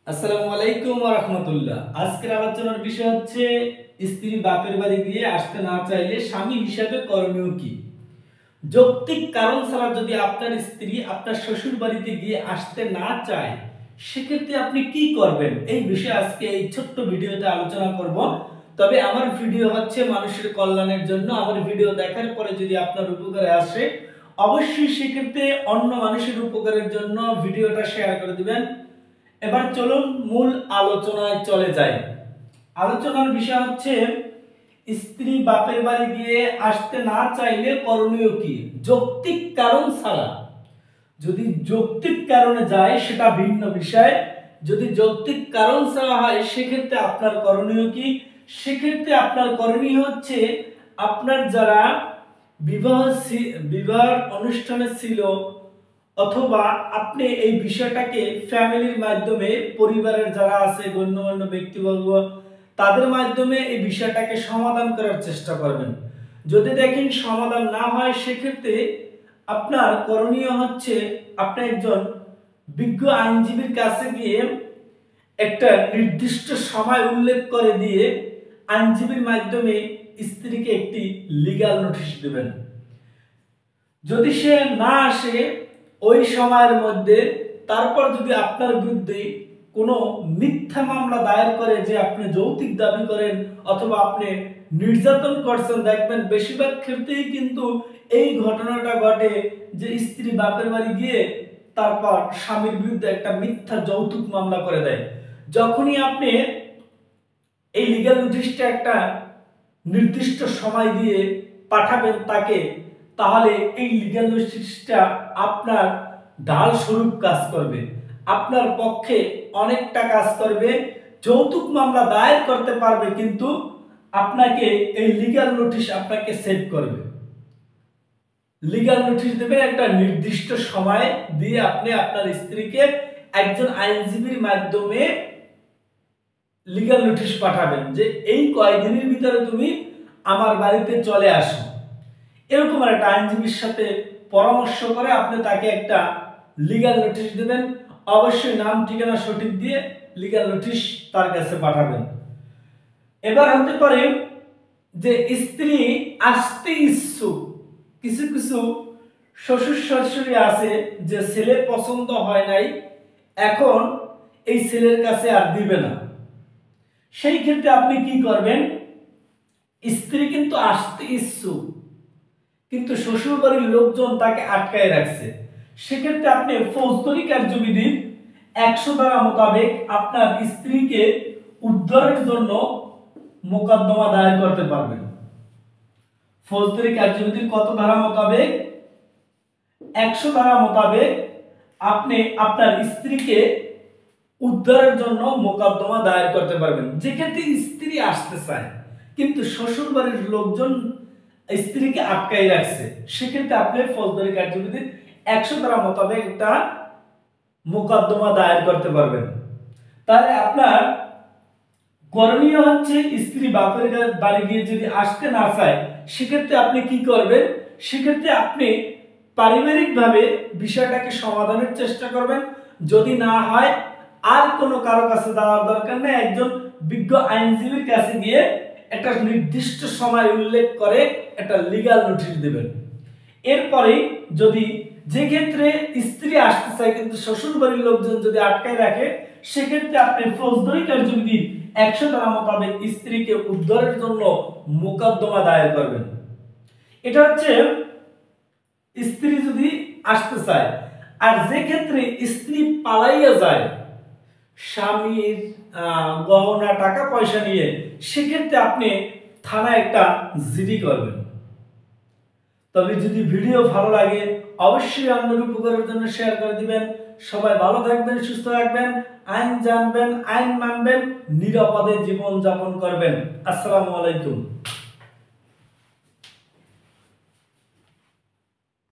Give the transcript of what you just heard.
আসসালামু আলাইকুম ওয়া রাহমাতুল্লাহ। আজকের আলোচনার বিষয় হচ্ছে স্ত্রী বাপের বাড়ি গিয়ে আসতে না চাইলে স্বামী হিসাবে করণীয় কি। যৌক্তিক কারণ ছাড়া যদি আপনার স্ত্রী আপনার শ্বশুর বাড়িতে গিয়ে আসতে না চায়, সেক্ষেত্রে আপনি কি করবেন, এই বিষয়ে আজকে এই ছোট্ট ভিডিওতে আলোচনা করব। তবে আমার ভিডিও হচ্ছে মানুষের কল্যাণের জন্য। আমার ভিডিও দেখার পরে যদি আপনার উপকারে আসে, অবশ্যই সেক্ষেত্রে অন্য মানুষের উপকারের জন্য ভিডিওটা শেয়ার করে দিবেন। এবার চলুন মূল আলোচনায় চলে যাই। আলোচনার বিষয় হচ্ছে স্ত্রী বাপের বাড়ি গিয়ে আসতে না চাইলে করণীয় কি। যৌক্তিক কারণ ছাড়া, যদি যৌক্তিক কারণে যায় সেটা ভিন্ন বিষয়। যদি যৌক্তিক কারণ ছাড়া হয় সেক্ষেত্রে আপনার করণীয় কি। সেক্ষেত্রে আপনার করণীয় হচ্ছে, আপনার যারা বিবাহ অনুষ্ঠানে ছিল, অথবা আপনি এই বিষয়টাকে ফ্যামিলির মাধ্যমে, পরিবারের যারা আছে গণ্যমান্য ব্যক্তিবর্গ, তাদের মাধ্যমে এই বিষয়টাকে সমাধান করার চেষ্টা করবেন। যদি দেখেন সমাধান না হয়, সেক্ষেত্রে আপনার করণীয় হচ্ছে আপনি একজন বিজ্ঞ আইনজীবীর কাছে গিয়ে একটা নির্দিষ্ট সময় উল্লেখ করে দিয়ে আইনজীবীর মাধ্যমে স্ত্রীকে একটি লিগ্যাল নোটিশ দেবেন। যদি সে না আসে ওই সময়ের মধ্যে, তারপর যদি আপনার বিরুদ্ধে কোনো মিথ্যা মামলা দায়ের করে যে আপনি যৌতুক দাবি করেন অথবা আপনি নির্যাতন করছেন, দেখবেন বেশিরভাগ ক্ষেত্রেই কিন্তু এই ঘটনাটা ঘটে যে স্ত্রী বাপের বাড়ি গিয়ে তারপর স্বামীর বিরুদ্ধে একটা মিথ্যা যৌতুক মামলা করে দেয়। যখনই আপনি এই লিগ্যাল নোটিশটা একটা নির্দিষ্ট সময় দিয়ে পাঠাবেন তাকে, তাহলে এই লিগ্যাল নোটিশটা আপনার ঢাল স্বরূপ কাজ করবে, আপনার পক্ষে অনেকটা কাজ করবে। যৌতুক মামলা দায়ের করতে পারবে, কিন্তু আপনাকে এই লিগ্যাল নোটিশ আপনাকে সেভ করবে। লিগ্যাল নোটিশ দেবে একটা নির্দিষ্ট সময় দিয়ে, আপনি আপনার স্ত্রীকে একজন আইনজীবীর মাধ্যমে লিগ্যাল নোটিশ পাঠাবেন যে এই কয়েকদিনের ভিতরে তুমি আমার বাড়িতে চলে আসো। এরকম একটা আইনজীবীর সাথে পরামর্শ করে আপনি তাকে একটা লিগ্যাল নোটিশ দেবেন। অবশ্যই নাম ঠিকানা সঠিক দিয়ে লিগ্যাল নোটিশ তার কাছে পাঠাবেন। এবার হতে পারে যে স্ত্রী আসতে ইচ্ছুক, কিছু কিছু শ্বশুর শাশুড়ি আছে যে ছেলে পছন্দ হয় নাই, এখন এই ছেলের কাছে আর দিবে না। সেই ক্ষেত্রে আপনি কি করবেন, স্ত্রী কিন্তু আসতে ইচ্ছুক কিন্তু শ্বশুর বাড়ির লোকজন তাকে আটকায় রাখছে, সেক্ষেত্রে আপনি ফৌজদারি কার্যবিধির 100 ধারা মোতাবেক আপনার স্ত্রীকে উদ্ধারের জন্য মোকদ্দমা দায়ের করতে পারবেন। ফৌজদারি কার্যবিধির কত ধারা মোতাবেক? 100 ধারা মোতাবেক আপনি আপনার স্ত্রীকে উদ্ধারের জন্য মোকদ্দমা দায়ের করতে পারবেন। যেক্ষেত্রে স্ত্রী আসতে চায় কিন্তু শ্বশুর বাড়ির লোকজন স্ত্রীকে আটকাই রাখছে, সেক্ষেত্রে আপনি ফৌজদারি কার্যবিধির 100 ধারা মোতাবেক একটা মোকদ্দমা দায়ের করতে পারবেন। তাহলে আপনার করণীয় হচ্ছে, স্ত্রী বাপের বাড়ি গিয়ে যদি আসতে না চায়, সেক্ষেত্রে আপনি কি করবেন, সেক্ষেত্রে আপনি পারিবারিকভাবে বিষয়টাকে সমাধানের চেষ্টা করবেন। যদি না হয়, আর কোনো কারো কাছে যাওয়ার দরকার নেই, একজন বিজ্ঞ আইনজীবীর কাছে গিয়ে একটা নির্দিষ্ট সময় উল্লেখ করে একটা লিগ্যাল নোটিশ দেবেন। এরপরে যদি যে ক্ষেত্রে স্ত্রী আসতে চায় কিন্তু শ্বশুর বাড়ির লোকজন যদি আটকায় রাখে, সেক্ষেত্রে আপনি ফৌজদারি কার্যবিধির 100 ধারা মোতাবেক স্ত্রীকে উদ্ধারের জন্য মোকদ্দমা দায়ের করবেন। এটা হচ্ছে স্ত্রী যদি আসতে চায়। আর যে ক্ষেত্রে স্ত্রী পালাইয়া যায় স্বামীর গহনা টাকা পয়সা নিয়ে, সেক্ষেত্রে আপনি থানায় একটা জিডি করবেন। তবে যদি ভিডিও ভালো লাগে অবশ্যই অন্যের উপকারের জন্য শেয়ার করে দিবেন। সবাই ভালো থাকবেন, সুস্থ থাকবেন, আইন জানবেন, আইন মানবেন, নিরাপদে জীবন যাপন করবেন। আসসালামু আলাইকুম।